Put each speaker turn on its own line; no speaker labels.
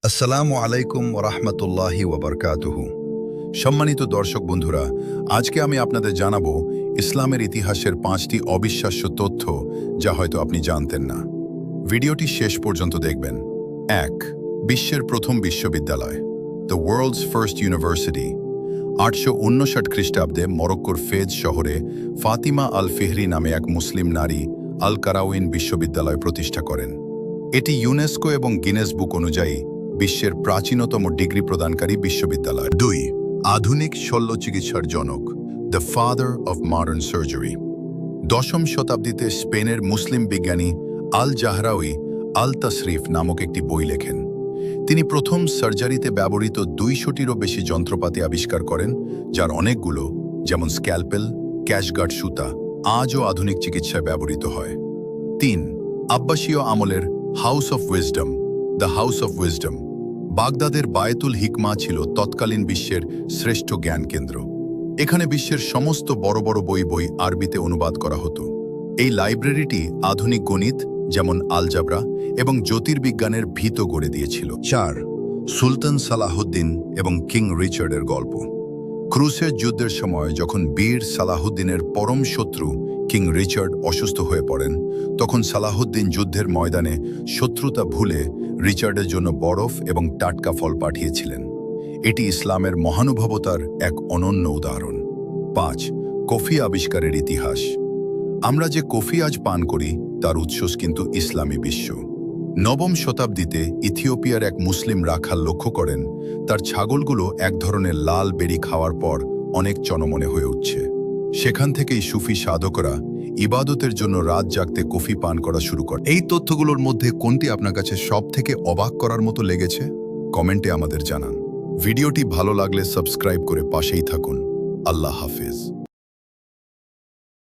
আসসালামু আলাইকুম ওরহমতুল্লাহি ওবরকাতুহু। সম্মানিত দর্শক বন্ধুরা, আজকে আমি আপনাদের জানাবো ইসলামের ইতিহাসের 5টি অবিশ্বাস্য তথ্য যা হয়তো আপনি জানতেন না। ভিডিওটি শেষ পর্যন্ত দেখবেন। 1. বিশ্বের প্রথম বিশ্ববিদ্যালয়, দ্য ওয়ার্ল্ডস ফার্স্ট ইউনিভার্সিটি। 859 খ্রিস্টাব্দে মরক্কোর ফেজ শহরে ফাতিমা আল ফিহরি নামে এক মুসলিম নারী আল কারাউইন বিশ্ববিদ্যালয় প্রতিষ্ঠা করেন। এটি ইউনেস্কো এবং গিনেস বুক অনুযায়ী বিশ্বের প্রাচীনতম ডিগ্রি প্রদানকারী বিশ্ববিদ্যালয়। 2. আধুনিক শল্য চিকিৎসার জনক, the father of modern surgery. 10ম শতাব্দীতে স্পেনের মুসলিম বিজ্ঞানী আল জাহরাউই আল তাসরিফ নামক একটি বই লেখেন। তিনি প্রথম সার্জারিতে ব্যবহৃত 200টিরও বেশি যন্ত্রপাতি আবিষ্কার করেন, যার অনেকগুলো, যেমন স্ক্যালপেল, ক্যাশগার্ড সুতা, আজও আধুনিক চিকিৎসায় ব্যবহৃত হয়। 3. আব্বাসীয় আমলের House of Wisdom, the House of Wisdom. বাগদাদের বায়তুল হিকমা ছিল তৎকালীন বিশ্বের শ্রেষ্ঠ জ্ঞান কেন্দ্র। এখানে বিশ্বের সমস্ত বড় বড় বই আরবিতে অনুবাদ করা হতো। এই লাইব্রেরিটি আধুনিক গণিত, যেমন আলজাবরা এবং জ্যোতির্বিজ্ঞানের ভিত গড়ে দিয়েছিল। 4. সুলতান সালাহুদ্দিন এবং কিং রিচার্ডের গল্প। ক্রুসের যুদ্ধের সময় যখন বীর সালাহুদ্দিনের পরম শত্রু কিং রিচার্ড অসুস্থ হয়ে পড়েন, তখন সালাহুদ্দিন যুদ্ধের ময়দানে শত্রুতা ভুলে রিচার্ডের জন্য বরফ এবং টাটকা ফল পাঠিয়েছিলেন। এটি ইসলামের মহানুভবতার এক অনন্য উদাহরণ। 5. কফি আবিষ্কারের ইতিহাস। আমরা যে কফি আজ পান করি তার উৎস কিন্তু ইসলামী বিশ্ব। 9ম শতাব্দীতে ইথিওপিয়ার এক মুসলিম রাখাল লক্ষ্য করেন তার ছাগলগুলো এক ধরনের লাল বেরি খাওয়ার পর অনেক চনমনে হয়ে উঠছে। সেখান থেকেই সুফি সাধকরা ইবাদতের জন্য রাত জাগতে কফি পান করা শুরু করে। এই তথ্যগুলোর মধ্যে কোনটি আপনার কাছে সবথেকে অবাক করার মতো লেগেছে? কমেন্টে আমাদের জানান। ভিডিওটি ভালো লাগলে সাবস্ক্রাইব করে পাশেই থাকুন। আল্লাহ হাফেজ।